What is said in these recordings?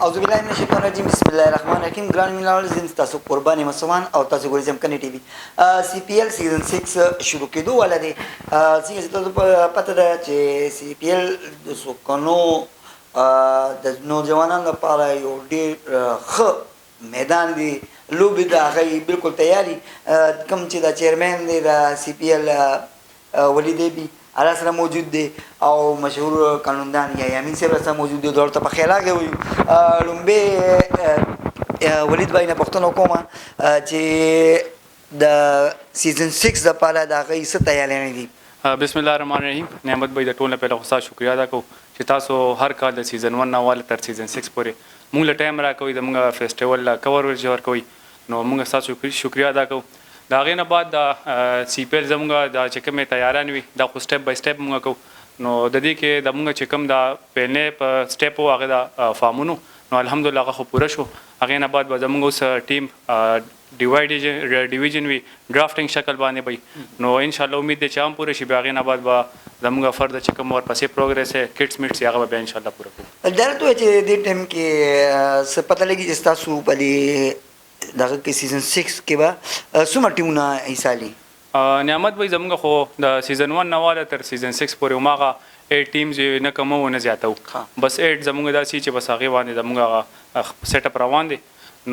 اعوذ بالله من الشیطان الرجیم بسم الله الرحمن الرحیم ګران مینوال زم تاسو قرباني مسلمان او تاسو ګورئ چمکني ټي وي سی پی ایل سیزن 6 شروع کېدو والا دی څنګه تاسو پته ده چې سی پی ایل د سوکانو د نوجوانانو لپاره یو ډېر ښه میدان دی لوبې د هغې بالکل تیاري کوم چې د چیرمین دی د سی پی ایل ولید بي هغه سره موجود دی او مشهور قانوندان یا یامین صاحب سره موجود دی دورته په خیال راغی لومبه ولید بای نه پښتنو کومه چې د سیزن 6 لپاره د هغې څه تیاری دي. بسم الله الرحمن الرحیم. نعمت بھائی د ټول نه پهله خو شکریا ادا کوم چې تاسو هر کال د سیزن 1 نه واله تر سیزن 6 پورې موږ له ټایم راکوي د موږ فیسټیوال کور ورکوي نو موږ تاسو شکریا ادا کوم. دا غې نه بعد د سی پی ایل زموږ د چې کومې تیاران وي دا خو سټپ بای سټپ موږ کوو نو د دې کې د موږ چې کوم د پهلې په سټپ و هغه د فارمونو نو الحمدلله هغه خو پوره شو. هغې نه بعد به زموږ اوس ټیم ډیویژن وي ډرافټینګ شکل باندې وي نو انشاءالله امید دی چې هم پوره شي. بیا هغې نه بعد به زموږ فرد چې کوم ورپسې پروګرس یې کټس میټس یې هغه به بیا انشاءالله پوره کړو. درته وایي چې دې ټایم کې څه پته لګي چې ستاسو په دې دغه کې سیزن 6 کې به څومره ټیمونه حصه لي؟ نعمت بھائی زموږ خو د سیزن 1 نه واله تر سیزن 6 پورې هماغه 8 ټیمز نه کم او نه زیاته وو بس 8 زموږ داسې چې بس هغې باندې زموږ سیټ اپ روان دی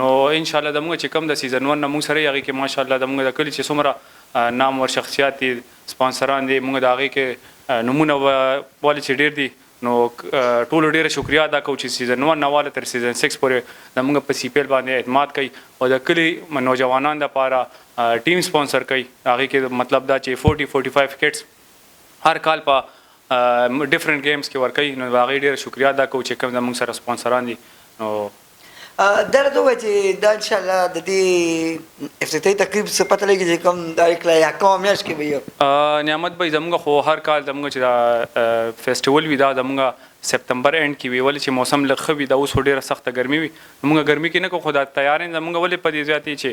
نو انشاءالله زموږ چې کوم د سیزن 1 نه موږ سره هغې کې ماشاءالله زموږ د کلي چې څومره نامور شخصیات دي سپانسران دي موږ د هغې کې نومونه والي چې ډېر دي نو ټولو ډېره شکریا ادا کوو چې سیزن 1 نه واله تر سیزن 6 پورې زموږ په سی پی ایل باندې اعتماد کوي او د کلي نوجوانانو لپاره ټیم سپانسر کوي. هغې کې مطلب دا چې 40-45 کټس هر کال په ډفرنٹ گیمز کې ورکوي نو هغې ډېره شکریا ادا کوو چې کوم زموږ سره سپانسران دي. نو درته وایي چې دا انشاءالله د دې افتتاحي تقریب څه پته لګي چې کوم تاریخ لا یا کومه میاشت کې به وي؟ نعمت بھائی زموږ خو هر کال زموږ چې دا فیسټیول وي دا زموږ سپتمبر اینډ کې وي ولې چې موسم لږ ښه وي دا اوس خو ډېره سخته ګرمي وي موږ ګرمي کې نه کوو خو دا تیاری زموږ ولې په دې زیات چې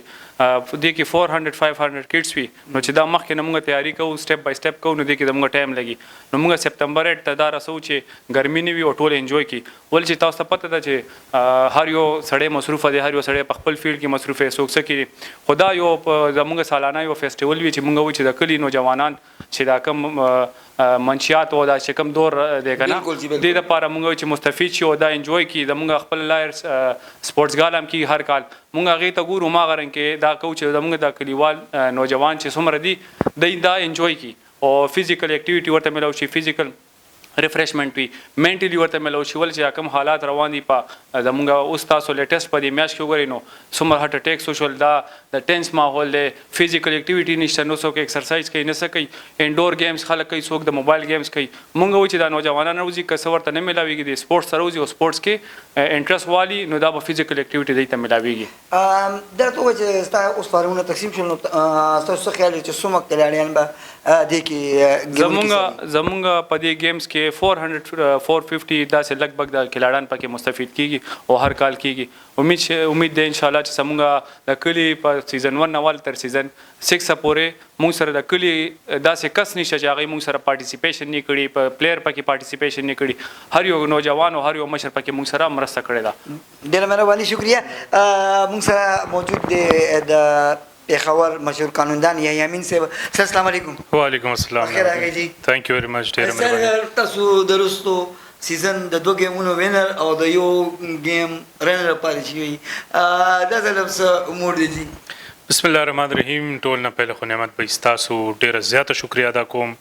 دې کې 400-500 کټس وي نو چې دا مخکې نه موږ تیاری کوو سټپ بای سټپ کوو نو دې کې زموږ ټایم لګي نو موږ سپتمبر اینډ ته دا رسوو چې ګرمي نه وي او ټول انجوی کړي ولې چې تاسو ته پته ده چې هر یو سړی مصروفه دی هر یو سړی په خپل فیلډ کې مصروف دی څوک څه کوي خو دا یو زموږ سالانه یو فیسټیول وي چې موږ وایو چې د کلي نوجوانان چې دا کوم منشیات او دا چې کوم دور دی که نه دې دپاره موږ وایو چې مستفید شي او دا انجوی کړي زموږ خپل لایر سپورټسګال هم کېږي هر کال موږ هغې ته ګورو هماغه رنګ کې دا کوو چې زموږ د کلیوال نوجوان چې څومره دي دی دا انجوی کړي او فزیکل اکټیویټي ورته میلاو شي فزیکل ریفریشمنټ وي منټلی ورته میلاو شي ولې چې کوم حالات روان دي په زموږ اوس تاسو لیټسټ په دې میاشت کې وګورئ نو څومره هارټ اټیک سوشل دا د ټینس ماحول دی فزیکل اکټیویټي نشته نو څوک ایکسرسایز کوي نه څه کوي انډور گیمز خلک کوي څوک د موبایل گیمز کوي موږ وایو چې دا نوجوانان روزي که څه ورته نه میلاویږي د سپورټس سره روزي او سپورټس کې انټرست والي نو دا به فزیکل اکټیویټي دی ته میلاویږي. درته وایي چې ستا اوس فارمونه تقسیم شول نو ستاسو څه خیال دی چې څومره کلاړیان به دې کې زموږ په دې گیمز کې 450 داسې لګبګ د کلاړان پکې مستفید کیږي او هر کال کیږي. امید دی انشاءالله چې زموږ د کلي په سیزن 1 نه واله تر سیزن 6 پورې موږ سره د کلي داسې کس نشته چې هغې موږ سره پارټیسپیشن نه کړي پلیئر پکې پارټیسپیشن نه کړي هر یو نوجوان او هر یو مشر پکې موږ سره مرسته کړې ده. ډېره مهرباني شکریه. موږ سره موجود دی د پیښور مشهور قانوندان یا یامین صاحب. السلام علیکم. وعلیکم السلام. خیر راغلی جی. تھینک یو ویری مچ. ډېره مهرباني. تاسو د وروستو سیزن د 2 ګیمونو وینر او د یو ګیم رنر پاتې شوي دا ځل څه امور دي جی؟ بسم الله الرحمن الرحیم. ټول نه پهله خو نعمت بھائی ستاسو ډېره زیاته شکریا ادا کوم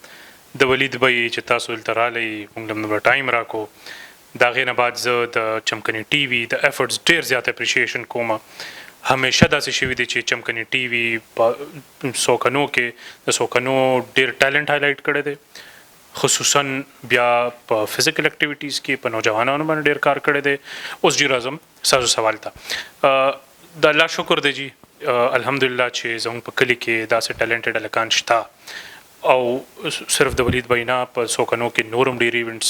د ولید بھائی چې تاسو دلته راغلی موږ له دومره ټایم راکړو د هغې نه بعد زه د چمکني ټي وي د ایفرټس ډېر زیات اپریشیشن کوم. همیشه داسې شوي دي چې چمکني ټي وي په سوکنو کې د سوکنو ډېر ټیلنټ هایلایټ کړی دی خصوصا بیا په فزیکل اکټیویټیز کې په نوجوانانو باندې ډېر کار کړی دی. اوس جی راځم ستاسو سوال ته. د الله شکر دی جی الحمدلله چې زموږ په کلي کې داسې ټیلنټډ هلکان شته او صرف د ولید بھائی نه په سوکنو کې نورم ډیر ایونټس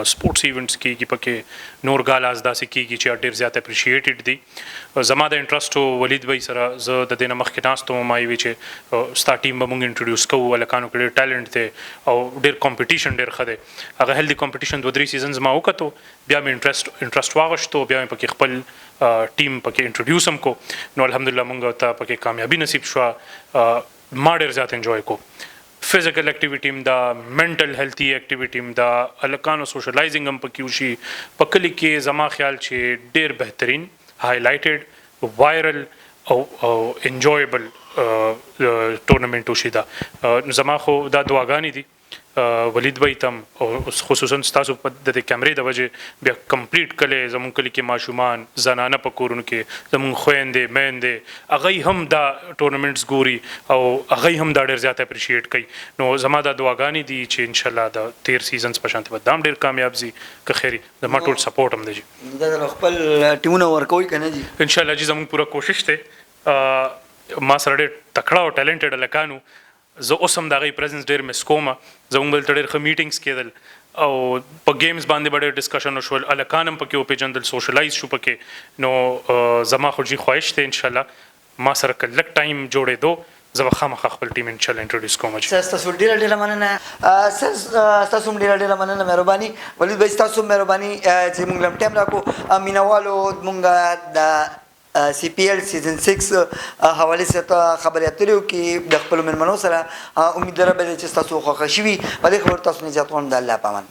سپورټس ایونټس کېږي پکې نور ګالاز داسې کېږي چې ډیر زیات اپریشیټډ دي زما د انټرسټ ولید بھائی سره زه د دې نه مخکې ناستو ما وی چې ستا ټیم به مونږ انټروډیوس کوو هلکانو کې ډېر ټیلنټ دی او ډېر کمپټیشن ډېر ښه دی هغه هیلدي کمپټیشن 2-3 سیزنز ما وکتو بیا مې انټرسټ واغشتو بیا مې پکې خپل ټیم پکې انټروډیوس هم کو نو الحمدلله مونږ ته پکې کامیابي نصیب شوه ما ډېر زیات انجوای کو فزیکل ایکټیویټي هم دا منټل هیلتي ایکټیویټي هم دا هلکانو سوشلایزینګ هم پکې وشي په کلي کې زما خیال چې ډېر بهترین هایلایټډ وایرل او انجویبل ټورنمنټ وشي دا زما خو دا دعاګانې دي ولید بھائی تم او خصوصا ستاسو په د کیمرې د وجې بیا کمپلیټ کلی زمونږ کلي کې ماشومان زنانه په کورونو کې زمونږ خویندې میندې هغوی هم دا ټورنمنټس ګوري او هغوی هم دا ډېر زیات اپریشیټ کوي نو زما دا دعاګانې دي چې انشاءالله د 13 سیزنز په شانتې به دا هم ډېر کامیاب ځي که خیري زما ټول سپورټ هم دی جي دا خپل ټیمونه ورکوي که نه جي انشاءالله جي زمونږ پوره کوشش دی ما سره ډېر تکړه او ټیلنټډ هلکانو زه اوس هم د هغوی پریزنس ډېر مس کومه زموږ دلته ډېر ښه میټینګس کېدل او په گیمز باندې به ډېر ډسکشن وشول هلکان هم پکې وپېژندل سوشلایز شو پکې نو زما خو جي خواهش دی انشاءالله ما سره که لږ ټایم جوړېدو زه به خامخا خپل ټیم انشاءالله انټروډیوس کوم سر ستاسو ډېره مننه سر ستاسو هم ډېره مننه مهرباني ولید بھائی ستاسو هم مهرباني چې موږ له ټایم راکړو مینوالو موږ د سی پی ایل سیزن 6 حوالې سره خبرې اترې وکړي د خپلو مېلمنو سره امید لرم چې ستاسو خوښه شوي په دې خبرو تاسو نه زیات کوم د الله په امان